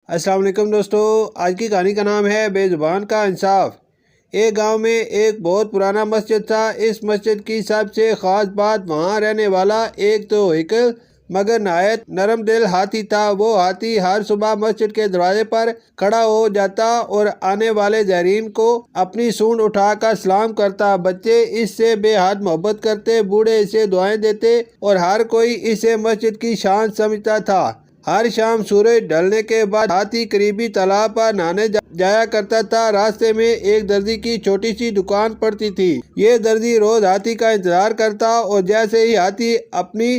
السلام علیکم دوستو، آج کی کہانی کا نام ہے بے زبان کا انصاف۔ ایک گاؤں میں ایک بہت پرانا مسجد تھا۔ اس مسجد کی سب سے خاص بات وہاں رہنے والا ایک تو ہیکل مگر نہایت نرم دل ہاتھی تھا۔ وہ ہاتھی ہر صبح مسجد کے دروازے پر کھڑا ہو جاتا اور آنے والے زائرین کو اپنی سونڈ اٹھا کر سلام کرتا۔ بچے اس سے بے حد محبت کرتے، بوڑھے اسے دعائیں دیتے اور ہر کوئی اسے مسجد کی شان سمجھتا تھا۔ ہر شام سورج ڈھلنے کے بعد ہاتھی قریبی تالاب پر نہانے جایا کرتا تھا۔ راستے میں ایک درزی کی چھوٹی سی دکان پڑتی تھی۔ یہ درزی روز ہاتھی کا انتظار کرتا اور جیسے ہی ہاتھی اپنی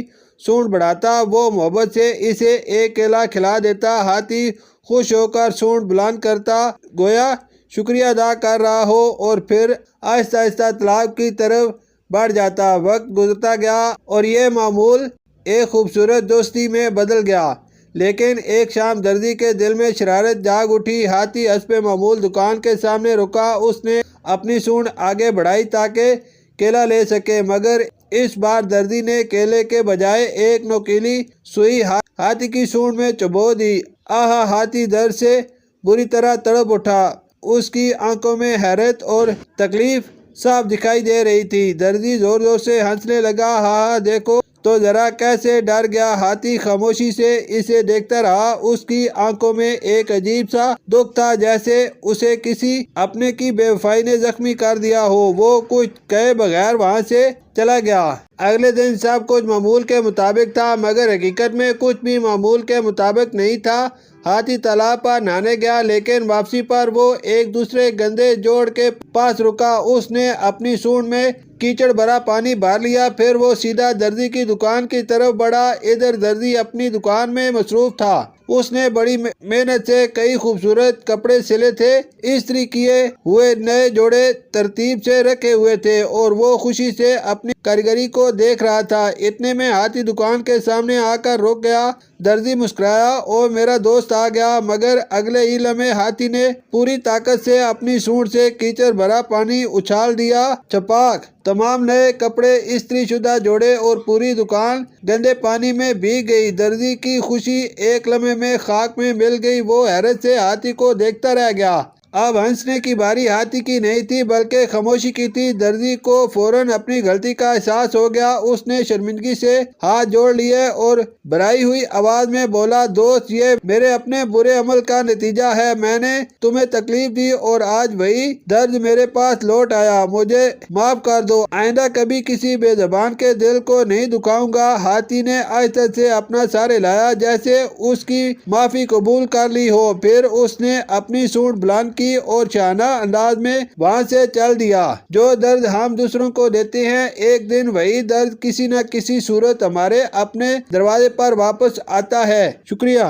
سونڈ بڑھاتا وہ محبت سے اسے ایک کیلا کھلا دیتا۔ ہاتھی خوش ہو کر سونڈ بلند کرتا گویا شکریہ ادا کر رہا ہو اور پھر آہستہ آہستہ تالاب کی طرف بڑھ جاتا۔ وقت گزرتا گیا اور یہ معمول ایک خوبصورت دوستی میں بدل گیا۔ لیکن ایک شام درزی کے دل میں شرارت جاگ اٹھی۔ ہاتھی حسب معمول دکان کے سامنے رکا۔ اس نے اپنی سونڈ آگے بڑھائی تاکہ کیلا لے سکے، مگر اس بار درزی نے کیلے کے بجائے ایک نوکیلی سوئی ہاتھی کی سونڈ میں چبو دی۔ آہا! ہاتھی درد سے بری طرح تڑپ اٹھا۔ اس کی آنکھوں میں حیرت اور تکلیف صاف دکھائی دے رہی تھی۔ درزی زور زور سے ہنسنے لگا۔ ہاں دیکھو تو ذرا کیسے ڈر گیا۔ ہاتھی خاموشی سے اسے دیکھتا رہا۔ اس کی آنکھوں میں ایک عجیب سا دکھ تھا، جیسے اسے کسی اپنے کی بے وفائی نے زخمی کر دیا ہو۔ وہ کچھ کہے بغیر وہاں سے چلا گیا۔ اگلے دن سب کچھ معمول کے مطابق تھا، مگر حقیقت میں کچھ بھی معمول کے مطابق نہیں تھا۔ ہاتھی تالاب پر نہانے گیا، لیکن واپسی پر وہ ایک دوسرے گندے جوڑ کے پاس رکا۔ اس نے اپنی سونڈ میں کیچڑ بھرا پانی بھر لیا۔ پھر وہ سیدھا درزی کی دکان کی طرف بڑھا۔ ادھر درزی اپنی دکان میں مصروف تھا۔ اس نے بڑی محنت سے کئی خوبصورت کپڑے سلے تھے، استری کیے ہوئے نئے جوڑے ترتیب سے رکھے ہوئے تھے اور وہ خوشی سے اپنی کاریگری کو دیکھ رہا تھا۔ اتنے میں ہاتھی دکان کے سامنے آ کر رک گیا۔ درزی مسکرایا، او میرا دوست آ گیا، مگر اگلے ہی لمحے ہاتھی نے پوری طاقت سے اپنی سونڈ سے کیچڑ بھرا پانی اچھال دیا۔ چھپاک! تمام نئے کپڑے، استری شدہ جوڑے اور پوری دکان گندے پانی میں بھیگ گئی۔ درزی کی خوشی ایک لمحے میں خاک میں مل گئی۔ وہ حیرت سے ہاتھی کو دیکھتا رہ گیا۔ اب ہنسنے کی باری ہاتھی کی نہیں تھی بلکہ خاموشی کی تھی۔ درزی کو فوراً اپنی غلطی کا احساس ہو گیا۔ اس نے شرمندگی سے ہاتھ جوڑ لیے اور بھرائی ہوئی آواز میں بولا، دوست یہ میرے اپنے برے عمل کا نتیجہ ہے۔ میں نے تمہیں تکلیف دی اور آج وہی درد میرے پاس لوٹ آیا۔ مجھے معاف کر دو۔ آئندہ کبھی کسی بے زبان کے دل کو نہیں دکھاؤں گا۔ ہاتھی نے آہستہ سے اپنا سر ہلایا جیسے اس کی معافی قبول کر لی ہو۔ پھر اس نے اپنی سونڈ بلند کی اور شاہانہ انداز میں وہاں سے چل دیا۔ جو درد ہم دوسروں کو دیتے ہیں، ایک دن وہی درد کسی نہ کسی صورت ہمارے اپنے دروازے پر واپس آتا ہے۔ شکریہ۔